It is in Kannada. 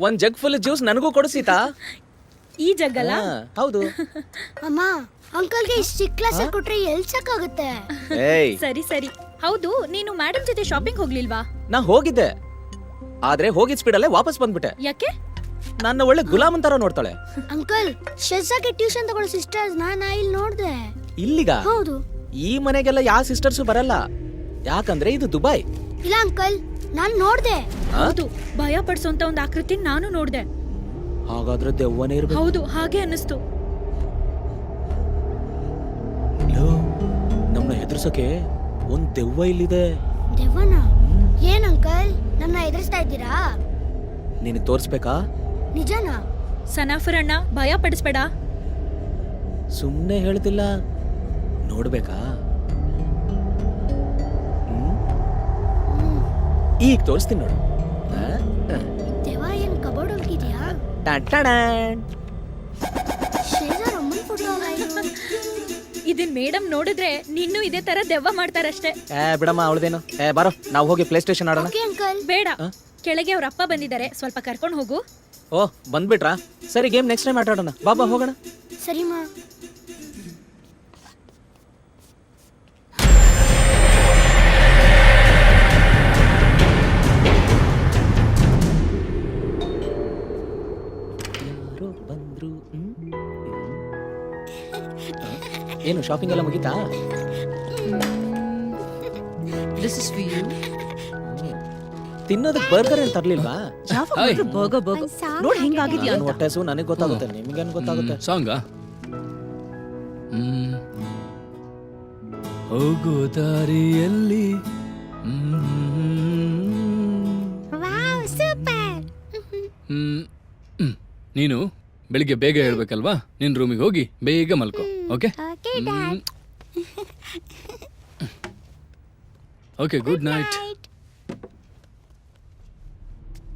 ಒಂದ್ ಜಗ್ ಫುಲ್ ಜ್ಯೂಸ್ ನನಗೂ ಕೊಡು ಸೀತಾ. ಈ ಜಗ್ಗಲ್ಲ? ಹೌದು. ಅಮ್ಮ ಅಂಕಲ್ಗೆ ಇಷ್ಟು ಚಿಕ್ಕ ಗ್ಲಾಸ್ ಕೊಟ್ರೆ ಎಲ್ಲಿ ಸಾಕಾಗುತ್ತೆ? ಏಯ್ ಸರಿ ಸರಿ. ಹೌದು, ನೀನು ಮೇಡಮ್ ಜೊತೆ ಶಾಪಿಂಗ್ ಹೋಗ್ಲಿಲ್ವಾ? ನಾ ಹೋಗಿದ್ದೆ, ಆದ್ರೆ ಹೋಗಿದ್ ಸ್ಪೀಡಲ್ಲೇ ವಾಪಸ್ ಬಂದ್ಬಿಟ್ಟೆ. ಯಾಕೆ? ನನ್ನ ಒಳ್ಳೆ ಗುಲಾಮನ್ ತರ ನೋಡ್ತಾಳೆ. ಅಂಕಲ್ ಶೆಜಾಗೆ ಟ್ಯೂಷನ್ ತಗೊಳ್ಳೋ ಸಿಸ್ಟರ್ಸ್ ನಾ ಇಲ್ಲಿ ನೋಡ್ದೆ. ಇಲ್ಲಿಗ? ಹೌದು. ಈ ಮನೆಗೆಲ್ಲ ಯಾವ ಸಿಸ್ಟರ್ಸು ಬರಲ್ಲ, ಯಾಕಂದ್ರೆ ಇದು ದುಬೈ. ಇಲ್ಲ ಅಂಕಲ್, ನಾನ್ ನೋಡ್ದೆ. ಹೌದು, ಭಯ ಪಡಿಸೋಂತ ಒಂದು ಆಕೃತಿ ನಾನು ನೋಡ್ದೆ. ಹಾಗಾದ್ರೆ ದೆವ್ವನೇ ಇರ್ಬೇಕು. ಹೌದು, ಹಾಗೆ ಅನ್ನಿಸ್ತು. ನಮ್ನ ಹೆದರ್ಸಕ್ಕೆ ಒಂದ್ ದೆವ್ವ ಇಲ್ಲಿದೆ. ದೆವ್ವನ? ಏನ್ ಅಂಕಲ್, ನನ್ನ ಎದುರಿಸ್ತಾ ಇದ್ದೀರಾ? ನಿನಗೆ ತೋರ್ಸ್ಬೇಕಾ? ನಿಜನಾ? ಸನಾಫರ್ ಅಣ್ಣ, ಭಯ ಪಡಿಸ್ಬೇಡ. ಸುಮ್ನೆ ಹೇಳ್ತಿಲ್ಲ, ನೋಡ್ಬೇಕಾ? ಈಗ ತೋರಿಸ್ತೀನಿ ನೋಡು. ದೆವ್ವ ಏನ್ ಕಬೋರ್ಡ್ ಒಳಗಿದ್ಯಾ? ಶೇಜಾರ್ ಅಮ್ಮನ್ ಫೋಟೋ ಅಲ್ಲ ಇದು. ಇದನ್ ಮೇಡಮ್ ನೋಡಿದ್ರೆ ನಿನ್ನೂ ಇದೇ ತರ ದೆವ್ವ ಮಾಡ್ತಾರಷ್ಟೇ. ಬಿಡಮ್ಮ ಅವಳದೇನು. ಬಾರೋ, ನಾವು ಹೋಗಿ ಪ್ಲೇ ಸ್ಟೇಷನ್ ಆಡೋಣ. Okay uncle. ಬೇಡ, ಕೆಳಗೆ ಅವ್ರ ಅಪ್ಪ ಬಂದಿದ್ದಾರೆ, ಸ್ವಲ್ಪ ಕರ್ಕೊಂಡು ಹೋಗು. ಓ ಬಂದ್ಬಿಟ್ರಾ? ಸರಿ, ಗೇಮ್ ನೆಕ್ಸ್ಟ್ ಟೈಮ್ ಆಟ ಆಡೋಣ. ಬಾಬಾ ಹೋಗೋಣ. ಸರಿ ಮಾ. ಬಂದ್ರು. ಏನು ಶಾಪಿಂಗ್ ಎಲ್ಲ ಮುಗೀತಾ? This is for you. ತಿನ್ನೋದಕ್ಕೆ ಬರ್ಗರ್ ಏನು ತರ್ಲಿಲ್ವಾ? ಯಾವಾಗ ಬರ್ಗರ್ ನೋಡಿ ಹಿಂಗಾಗಿದ್ಯಾ ನನ್ನ ಅಂತ. ಹೊಟ್ಟೆಸು ನನಗೆ ಗೊತ್ತಾಗುತ್ತೆ, ನಿಮ್ಗೇನು ಗೊತ್ತಾಗುತ್ತೆ? ಸಾಂಗಾ? ಹೋಗೋ ದಾರಿಯಲ್ಲಿ ವಾವ್ ಸೂಪರ್. ನೀನು ಬೆಳಿಗ್ಗೆ ಬೇಗ ಹೇಳ್ಬೇಕಲ್ವಾ? ನಿನ್ ರೂಮಿಗೆ ಹೋಗಿ ಬೇಗ ಮಲ್ಕೋ. Okay okay dad. Okay, good night.